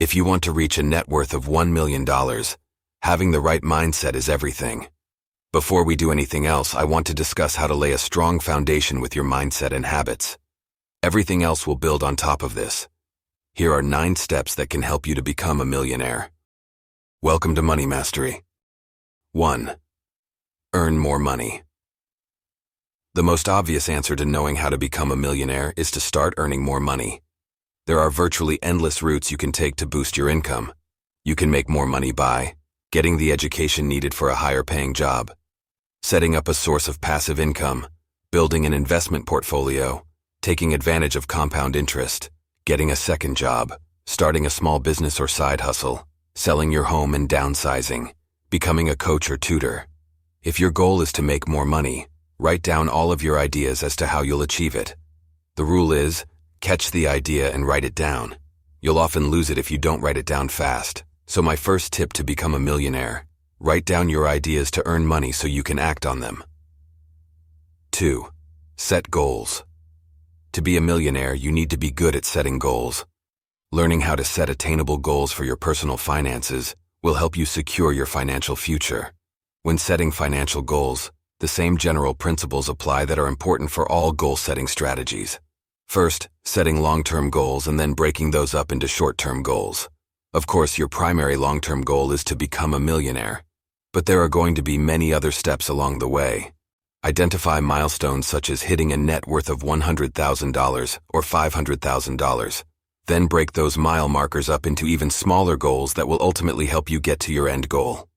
If you want to reach a net worth of $1 million, having the right mindset is everything. Before we do anything else, I want to discuss how to lay a strong foundation with your mindset and habits. Everything else will build on top of this. Here are 9 steps that can help you to become a millionaire. Welcome to Money Mastery. 1. Earn more money. The most obvious answer to knowing how to become a millionaire is to start earning more money. There are virtually endless routes you can take to boost your income. You can make more money by getting the education needed for a higher-paying job, setting up a source of passive income, building an investment portfolio, taking advantage of compound interest, getting a second job, starting a small business or side hustle, selling your home and downsizing, becoming a coach or tutor. If your goal is to make more money, write down all of your ideas as to how you'll achieve it. The rule is, catch the idea and write it down. You'll often lose it if you don't write it down fast. So my first tip to become a millionaire: write down your ideas to earn money so you can act on them. 2. Set goals. To be a millionaire, you need to be good at setting goals. Learning how to set attainable goals for your personal finances will help you secure your financial future. When setting financial goals, the same general principles apply that are important for all goal-setting strategies. First, setting long-term goals and then breaking those up into short-term goals. Of course, your primary long-term goal is to become a millionaire, but there are going to be many other steps along the way. Identify milestones such as hitting a net worth of $100,000 or $500,000. Then break those mile markers up into even smaller goals that will ultimately help you get to your end goal.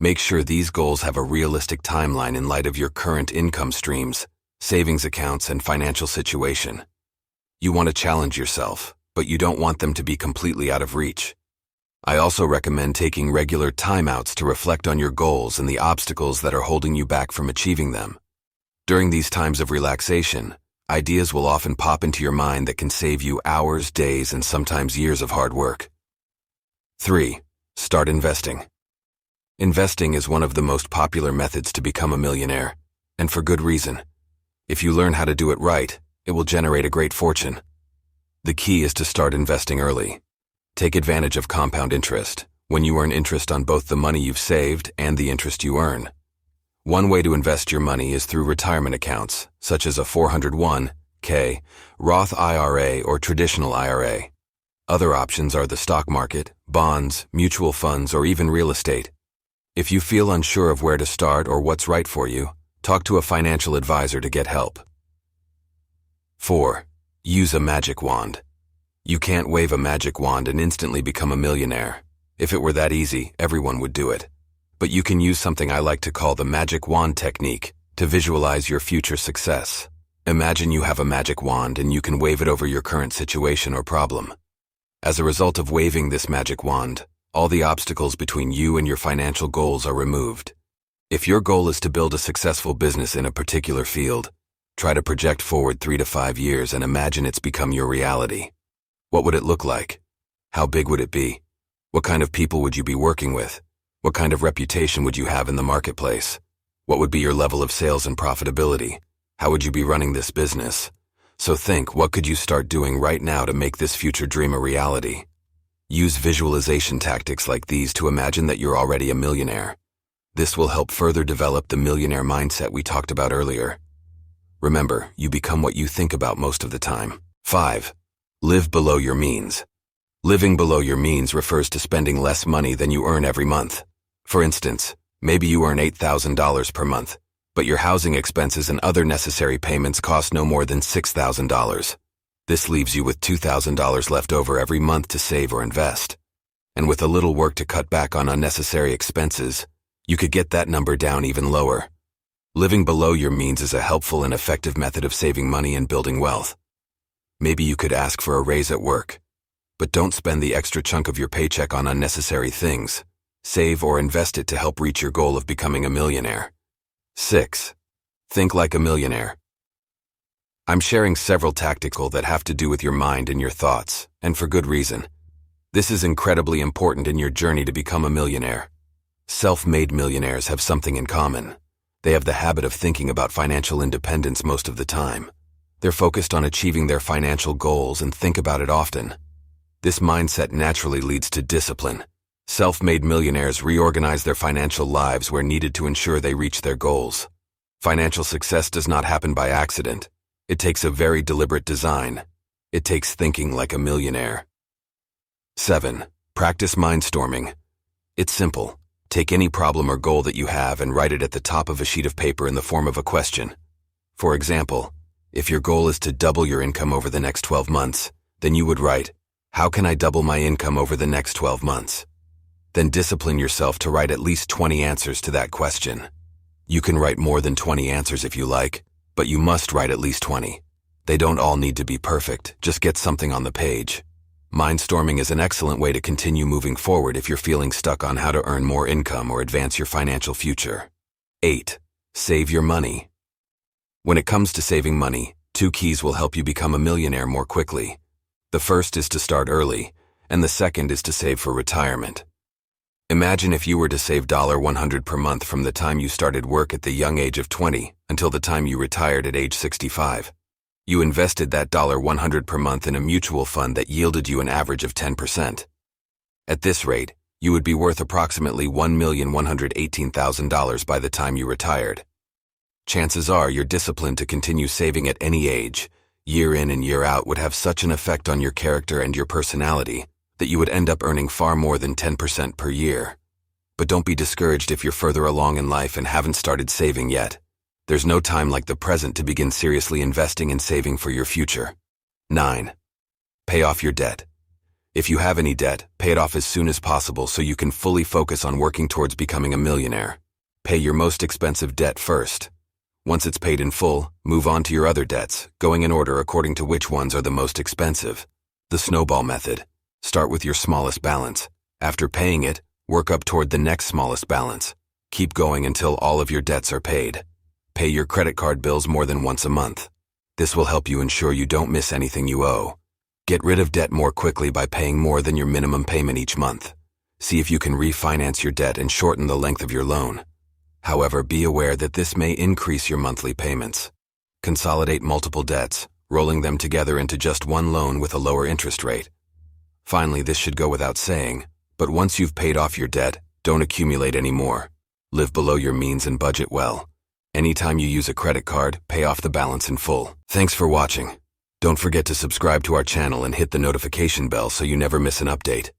Make sure these goals have a realistic timeline in light of your current income streams, savings accounts, and financial situation. You want to challenge yourself, but you don't want them to be completely out of reach. I also recommend taking regular timeouts to reflect on your goals and the obstacles that are holding you back from achieving them. During these times of relaxation, ideas will often pop into your mind that can save you hours, days, and sometimes years of hard work. 3. Start investing. Investing is one of the most popular methods to become a millionaire, and for good reason. If you learn how to do it right, it will generate a great fortune. The key is to start investing early. Take advantage of compound interest, when you earn interest on both the money you've saved and the interest you earn. One way to invest your money is through retirement accounts, such as a 401(k), Roth IRA, or traditional IRA. Other options are the stock market, bonds, mutual funds, or even real estate. If you feel unsure of where to start or what's right for you, talk to a financial advisor to get help. 4. Use a magic wand. You can't wave a magic wand and instantly become a millionaire. If it were that easy, everyone would do it. But you can use something I like to call the magic wand technique to visualize your future success. Imagine you have a magic wand and you can wave it over your current situation or problem. As a result of waving this magic wand, all the obstacles between you and your financial goals are removed. If your goal is to build a successful business in a particular field, try to project forward 3 to 5 years and imagine it's become your reality. What would it look like? How big would it be? What kind of people would you be working with? What kind of reputation would you have in the marketplace? What would be your level of sales and profitability? How would you be running this business? So think, what could you start doing right now to make this future dream a reality? Use visualization tactics like these to imagine that you're already a millionaire. This will help further develop the millionaire mindset we talked about earlier. Remember, you become what you think about most of the time. 5. Live below your means. Living below your means refers to spending less money than you earn every month. For instance, maybe you earn $8,000 per month, but your housing expenses and other necessary payments cost no more than $6,000. This leaves you with $2,000 left over every month to save or invest. And with a little work to cut back on unnecessary expenses, you could get that number down even lower. Living below your means is a helpful and effective method of saving money and building wealth. Maybe you could ask for a raise at work, but don't spend the extra chunk of your paycheck on unnecessary things. Save or invest it to help reach your goal of becoming a millionaire. 6. Think like a millionaire. I'm sharing several tactical that have to do with your mind and your thoughts, and for good reason. This is incredibly important in your journey to become a millionaire. Self-made millionaires have something in common. They have the habit of thinking about financial independence most of the time. They're focused on achieving their financial goals and think about it often. This mindset naturally leads to discipline. Self-made millionaires reorganize their financial lives where needed to ensure they reach their goals. Financial success does not happen by accident. It takes a very deliberate design. It takes thinking like a millionaire. 7. Practice mindstorming. It's simple. Take any problem or goal that you have and write it at the top of a sheet of paper in the form of a question. For example, if your goal is to double your income over the next 12 months, then you would write, "How can I double my income over the next 12 months?" Then discipline yourself to write at least 20 answers to that question. You can write more than 20 answers if you like, but you must write at least 20. They don't all need to be perfect, just get something on the page. Mindstorming is an excellent way to continue moving forward if you're feeling stuck on how to earn more income or advance your financial future. 8. Save your money. When it comes to saving money, 2 keys will help you become a millionaire more quickly. The first is to start early, and the second is to save for retirement. Imagine if you were to save $100 per month from the time you started work at the young age of 20 until the time you retired at age 65. You invested that $100 per month in a mutual fund that yielded you an average of 10%. At this rate, you would be worth approximately $1,118,000 by the time you retired. Chances are you're disciplined to continue saving at any age. Year in and year out would have such an effect on your character and your personality that you would end up earning far more than 10% per year. But don't be discouraged if you're further along in life and haven't started saving yet. There's no time like the present to begin seriously investing and saving for your future. 9. Pay off your debt. If you have any debt, pay it off as soon as possible so you can fully focus on working towards becoming a millionaire. Pay your most expensive debt first. Once it's paid in full, move on to your other debts, going in order according to which ones are the most expensive. The snowball method. Start with your smallest balance. After paying it, work up toward the next smallest balance. Keep going until all of your debts are paid. Pay your credit card bills more than once a month. This will help you ensure you don't miss anything you owe. Get rid of debt more quickly by paying more than your minimum payment each month. See if you can refinance your debt and shorten the length of your loan. However, be aware that this may increase your monthly payments. Consolidate multiple debts, rolling them together into just one loan with a lower interest rate. Finally, this should go without saying, but once you've paid off your debt, don't accumulate any more. Live below your means and budget well. Anytime you use a credit card, pay off the balance in full. Thanks for watching. Don't forget to subscribe to our channel and hit the notification bell so you never miss an update.